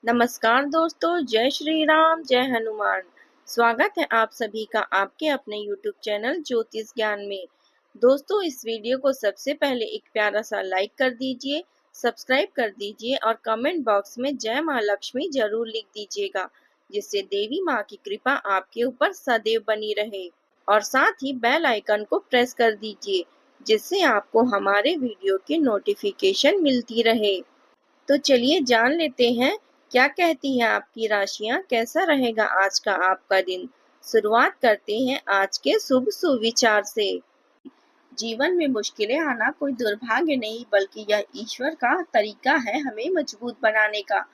नमस्कार दोस्तों, जय श्री राम, जय हनुमान। स्वागत है आप सभी का आपके अपने YouTube चैनल ज्योतिष ज्ञान में। दोस्तों, इस वीडियो को सबसे पहले एक प्यारा सा लाइक कर दीजिए, सब्सक्राइब कर दीजिए और कमेंट बॉक्स में जय माँ लक्ष्मी जरूर लिख दीजिएगा, जिससे देवी माँ की कृपा आपके ऊपर सदैव बनी रहे। और साथ ही बेल आइकन को प्रेस कर दीजिए, जिससे आपको हमारे वीडियो की नोटिफिकेशन मिलती रहे। तो चलिए जान लेते हैं क्या कहती है आपकी राशियां, कैसा रहेगा आज का आपका दिन। शुरुआत करते हैं आज के शुभ सुविचार से। जीवन में मुश्किलें आना कोई दुर्भाग्य नहीं, बल्कि यह ईश्वर का तरीका है हमें मजबूत बनाने का।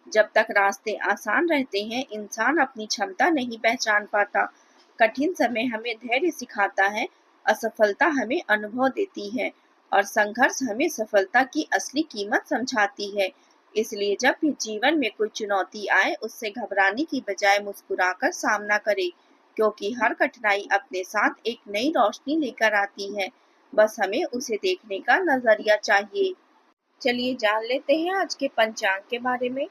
जब तक रास्ते आसान रहते हैं, इंसान अपनी क्षमता नहीं पहचान पाता। कठिन समय हमें धैर्य सिखाता है, असफलता हमें अनुभव देती है और संघर्ष हमें सफलता की असली कीमत समझाती है। इसलिए जब भी जीवन में कोई चुनौती आए, उससे घबराने की बजाय मुस्कुराकर सामना करें, क्योंकि हर कठिनाई अपने साथ एक नई रोशनी लेकर आती है। बस हमें उसे देखने का नजरिया चाहिए। चलिए जान लेते हैं आज के पंचांग के बारे में।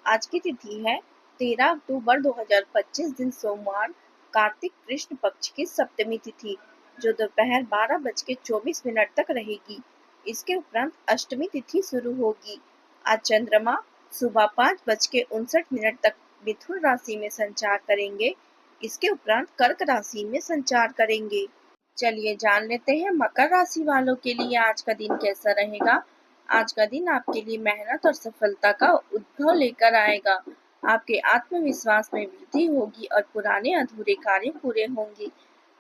आज की तिथि है 13 अक्टूबर 2025, दिन सोमवार, कार्तिक कृष्ण पक्ष की सप्तमी तिथि, जो दोपहर 12:24 तक रहेगी। इसके उपरांत अष्टमी तिथि शुरू होगी। आज चंद्रमा सुबह 5:59 तक मिथुन राशि में संचार करेंगे। इसके उपरांत कर्क राशि में संचार करेंगे। चलिए जान लेते हैं मकर राशि वालों के लिए आज का दिन कैसा रहेगा। आज का दिन आपके लिए मेहनत और सफलता का उद्भव लेकर आएगा। आपके आत्मविश्वास में वृद्धि होगी और पुराने अधूरे कार्य पूरे होंगे।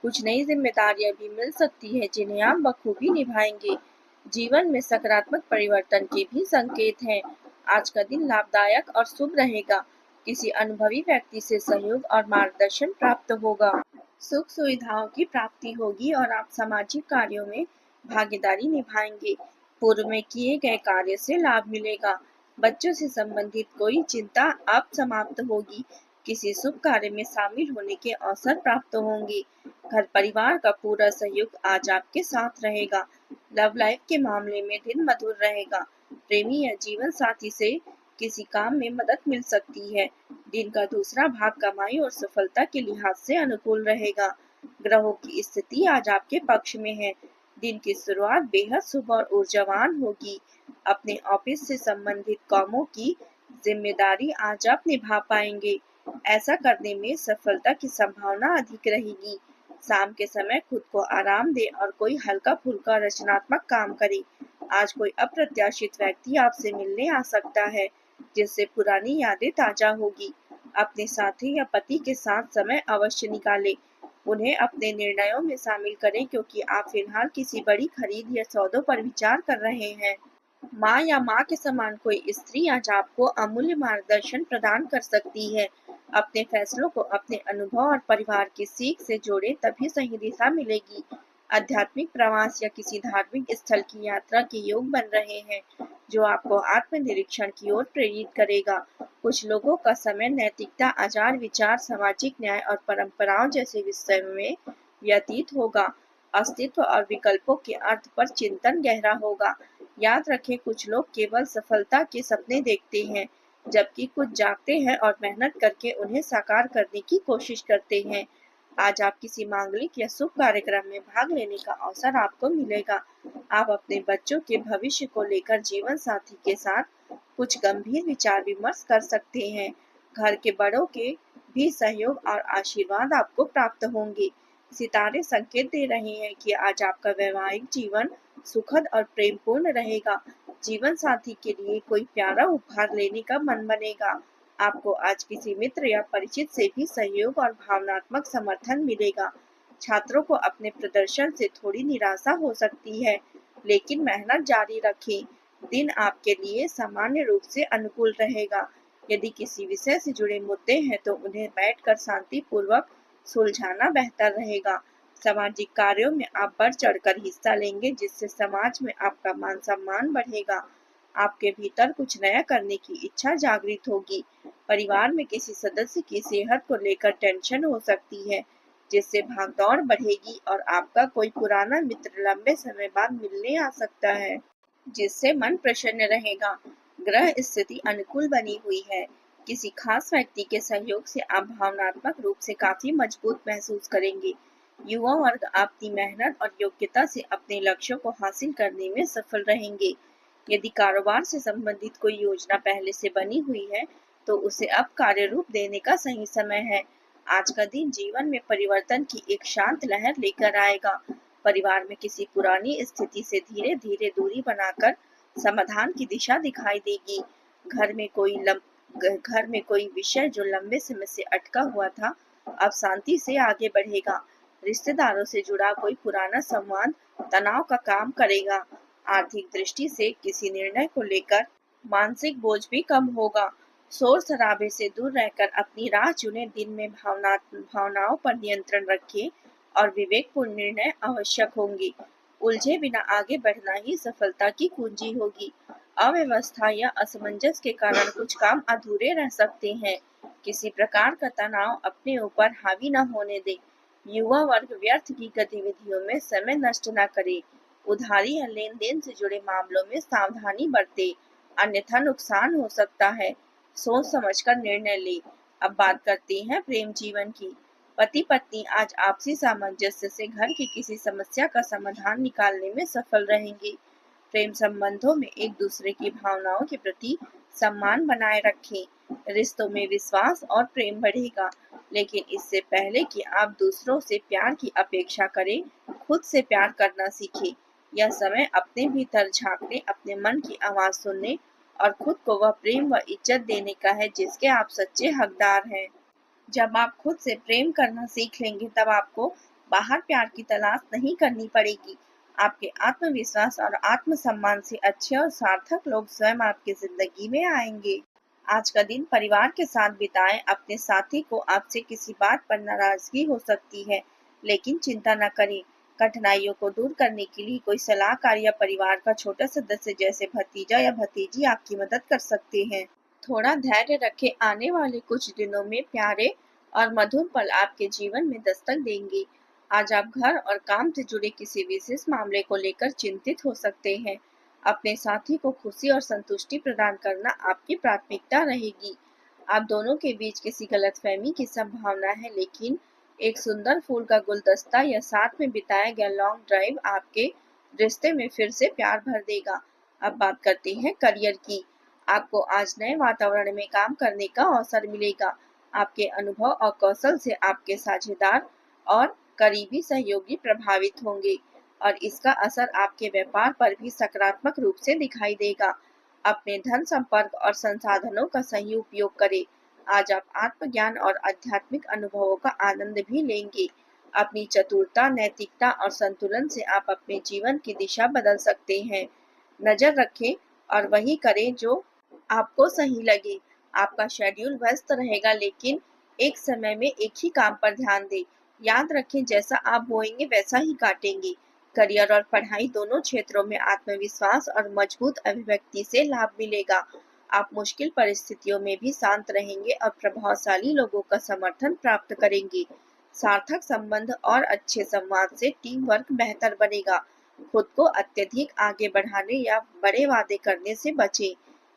कुछ नई जिम्मेदारियां भी मिल सकती है, जिन्हें आप बखूबी निभाएंगे। जीवन में सकारात्मक परिवर्तन के भी संकेत हैं। आज का दिन लाभदायक और शुभ रहेगा। किसी अनुभवी व्यक्ति से सहयोग और मार्गदर्शन प्राप्त होगा। सुख सुविधाओं की प्राप्ति होगी और आप सामाजिक कार्यों में भागीदारी निभाएंगे। पूर्व में किए गए कार्य से लाभ मिलेगा। बच्चों से संबंधित कोई चिंता अब समाप्त होगी। किसी शुभ कार्य में शामिल होने के अवसर प्राप्त होंगे। घर परिवार का पूरा सहयोग आज आपके साथ रहेगा। लव लाइफ के मामले में दिन मधुर रहेगा। प्रेमी या जीवन साथी से किसी काम में मदद मिल सकती है। दिन का दूसरा भाग कमाई और सफलता के लिहाज से अनुकूल रहेगा। ग्रहों की स्थिति आज आपके पक्ष में है। दिन की शुरुआत बेहद शुभ और ऊर्जावान होगी। अपने ऑफिस से संबंधित कामों की जिम्मेदारी आज आप निभा पाएंगे। ऐसा करने में सफलता की संभावना अधिक रहेगी। शाम के समय खुद को आराम दे और कोई हल्का फुल्का रचनात्मक काम करे। आज कोई अप्रत्याशित व्यक्ति आपसे मिलने आ सकता है, जिससे पुरानी यादें ताजा होगी। अपने साथी या पति के साथ समय अवश्य निकालें। उन्हें अपने निर्णयों में शामिल करें, क्योंकि आप फिलहाल किसी बड़ी खरीद या सौदों पर विचार कर रहे हैं। माँ या माँ के समान कोई स्त्री आज आपको अमूल्य मार्गदर्शन प्रदान कर सकती है। अपने फैसलों को अपने अनुभव और परिवार की सीख से जोड़ें, तभी सही दिशा मिलेगी। आध्यात्मिक प्रवास या किसी धार्मिक स्थल की यात्रा के योग बन रहे हैं, जो आपको आत्मनिरीक्षण की ओर प्रेरित करेगा। कुछ लोगों का समय नैतिकता, आचार विचार, सामाजिक न्याय और परंपराओं जैसे विषयों में व्यतीत होगा। अस्तित्व और विकल्पों के अर्थ पर चिंतन गहरा होगा। याद रखें, कुछ लोग केवल सफलता के सपने देखते हैं, जबकि कुछ जागते हैं और मेहनत करके उन्हें साकार करने की कोशिश करते हैं। आज आप किसी मांगलिक या शुभ कार्यक्रम में भाग लेने का अवसर आपको मिलेगा। आप अपने बच्चों के भविष्य को लेकर जीवन साथी के साथ कुछ गंभीर विचार विमर्श कर सकते हैं। घर के बड़ों के भी सहयोग और आशीर्वाद आपको प्राप्त होंगे। सितारे संकेत दे रहे हैं कि आज आपका वैवाहिक जीवन सुखद और प्रेमपूर्ण रहेगा। जीवन साथी के लिए कोई प्यारा उपहार लेने का मन बनेगा। आपको आज किसी मित्र या परिचित से भी सहयोग और भावनात्मक समर्थन मिलेगा। छात्रों को अपने प्रदर्शन से थोड़ी निराशा हो सकती है, लेकिन मेहनत जारी रखें। दिन आपके लिए सामान्य रूप से अनुकूल रहेगा। यदि किसी विषय से जुड़े मुद्दे हैं, तो उन्हें बैठकर शांतिपूर्वक सुलझाना बेहतर रहेगा। सामाजिक कार्यों में आप बढ़ चढ़कर हिस्सा लेंगे, जिससे समाज में आपका मान सम्मान बढ़ेगा। आपके भीतर कुछ नया करने की इच्छा जागृत होगी। परिवार में किसी सदस्य की सेहत को लेकर टेंशन हो सकती है, जिससे भागदौड़ बढ़ेगी और आपका कोई पुराना मित्र लंबे समय बाद मिलने आ सकता है, जिससे मन प्रसन्न रहेगा। ग्रह स्थिति अनुकूल बनी हुई है। किसी खास व्यक्ति के सहयोग से आप भावनात्मक रूप से काफी मजबूत महसूस करेंगे। युवा वर्ग अपनी मेहनत और योग्यता से अपने लक्ष्यों को हासिल करने में सफल रहेंगे। यदि कारोबार से संबंधित कोई योजना पहले से बनी हुई है, तो उसे अब कार्य रूप देने का सही समय है। आज का दिन जीवन में परिवर्तन की एक शांत लहर लेकर आएगा। परिवार में किसी पुरानी स्थिति से धीरे धीरे दूरी बनाकर समाधान की दिशा दिखाई देगी। घर में कोई घर में कोई विषय जो लंबे समय से अटका हुआ था, अब शांति से आगे बढ़ेगा। रिश्तेदारों से जुड़ा कोई पुराना संवाद तनाव का काम करेगा। आर्थिक दृष्टि से किसी निर्णय को लेकर मानसिक बोझ भी कम होगा। शोर शराबे से दूर रहकर अपनी राह चुने। दिन में भावनाओं पर नियंत्रण रखें और विवेकपूर्ण निर्णय आवश्यक होंगे। उलझे बिना आगे बढ़ना ही सफलता की कुंजी होगी। अव्यवस्था या असमंजस के कारण कुछ काम अधूरे रह सकते हैं। किसी प्रकार का तनाव अपने ऊपर हावी न होने दे। युवा वर्ग व्यर्थ की गतिविधियों में समय नष्ट न करे। उधारी या लेन देन से जुड़े मामलों में सावधानी बरते, अन्यथा नुकसान हो सकता है। सोच समझकर निर्णय ले। अब बात करते हैं प्रेम जीवन की। पति पत्नी आज आपसी सामंजस्य से घर की किसी समस्या का समाधान निकालने में सफल रहेंगे। प्रेम संबंधों में एक दूसरे की भावनाओं के प्रति सम्मान बनाए रखें। रिश्तों में विश्वास और प्रेम बढ़ेगा, लेकिन इससे पहले कि आप दूसरों से प्यार की अपेक्षा करें, खुद से प्यार करना सीखें। यह समय अपने भीतर झांकने, अपने मन की आवाज सुनने और खुद को वह प्रेम व इज्जत देने का है जिसके आप सच्चे हकदार हैं। जब आप खुद से प्रेम करना सीख लेंगे, तब आपको बाहर प्यार की तलाश नहीं करनी पड़ेगी। आपके आत्मविश्वास और आत्मसम्मान से अच्छे और सार्थक लोग स्वयं आपकी जिंदगी में आएंगे। आज का दिन परिवार के साथ बिताएं। अपने साथी को आपसे किसी बात पर नाराजगी हो सकती है, लेकिन चिंता न करें। कठिनाइयों को दूर करने के लिए कोई सलाहकार या परिवार का छोटा सदस्य जैसे भतीजा या भतीजी आपकी मदद कर सकते हैं। थोड़ा धैर्य रखें, आने वाले कुछ दिनों में प्यारे और मधुर पल आपके जीवन में दस्तक देंगे। आज आप घर और काम से जुड़े किसी विशेष मामले को लेकर चिंतित हो सकते हैं। अपने साथी को खुशी और संतुष्टि प्रदान करना आपकी प्राथमिकता रहेगी। आप दोनों के बीच किसी गलतफहमी की संभावना है, लेकिन एक सुंदर फूल का गुलदस्ता या साथ में बिताया गया लॉन्ग ड्राइव आपके रिश्ते में फिर से प्यार भर देगा। अब बात करते हैं करियर की। आपको आज नए वातावरण में काम करने का अवसर मिलेगा। आपके अनुभव और कौशल से आपके साझेदार और करीबी सहयोगी प्रभावित होंगे और इसका असर आपके व्यापार पर भी सकारात्मक रूप से दिखाई देगा। अपने धन संपर्क और संसाधनों का सही उपयोग करें। आज आप आत्मज्ञान और आध्यात्मिक अनुभवों का आनंद भी लेंगे। अपनी चतुरता, नैतिकता और संतुलन से आप अपने जीवन की दिशा बदल सकते हैं। नजर रखें और वही करें जो आपको सही लगे। आपका शेड्यूल व्यस्त रहेगा, लेकिन एक समय में एक ही काम पर ध्यान दें। याद रखें, जैसा आप बोएंगे वैसा ही काटेंगे। करियर और पढ़ाई दोनों क्षेत्रों में आत्मविश्वास और मजबूत अभिव्यक्ति से लाभ मिलेगा। आप मुश्किल परिस्थितियों में भी शांत रहेंगे और प्रभावशाली लोगों का समर्थन प्राप्त करेंगे। सार्थक संबंध और अच्छे संवाद से टीम वर्क बेहतर बनेगा। खुद को अत्यधिक आगे बढ़ाने या बड़े वादे करने से बचें।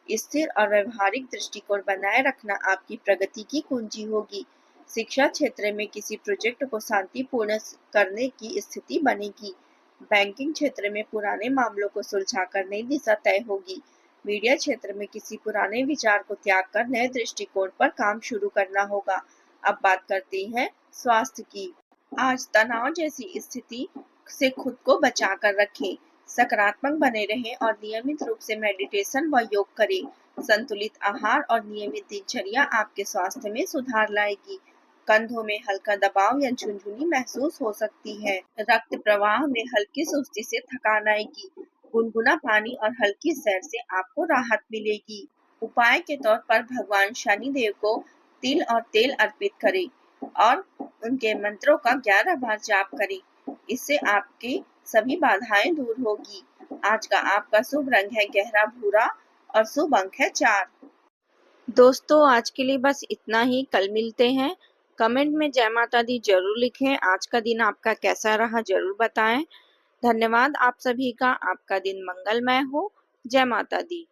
स्थिर और व्यवहारिक दृष्टिकोण बनाए रखना आपकी प्रगति की कुंजी होगी। शिक्षा क्षेत्र में किसी प्रोजेक्ट को शांतिपूर्ण करने की स्थिति बनेगी। बैंकिंग क्षेत्र में पुराने मामलों को सुलझाकर नई दिशा तय होगी। मीडिया क्षेत्र में किसी पुराने विचार को त्याग कर नए दृष्टिकोण पर काम शुरू करना होगा। अब बात करते हैं स्वास्थ्य की। आज तनाव जैसी स्थिति से खुद को बचा कर रखें। सकारात्मक बने रहें और नियमित रूप से मेडिटेशन व योग करें। संतुलित आहार और नियमित दिनचर्या आपके स्वास्थ्य में सुधार लाएगी। कंधों में हल्का दबाव या झुनझुनी महसूस हो सकती है। रक्त प्रवाह में हल्की सुस्ती से थकान आएगी। गुनगुना पानी और हल्की सैर से आपको राहत मिलेगी। उपाय के तौर पर भगवान शनि देव को तिल और तेल अर्पित करें और उनके मंत्रों का 11 बार जाप करें। इससे आपकी सभी बाधाएं दूर होगी। आज का आपका शुभ रंग है गहरा भूरा और शुभ अंक है 4। दोस्तों, आज के लिए बस इतना ही। कल मिलते हैं। कमेंट में जय माता दी जरूर लिखें। आज का दिन आपका कैसा रहा जरूर बताएं। धन्यवाद आप सभी का। आपका दिन मंगलमय हो। जय माता दी।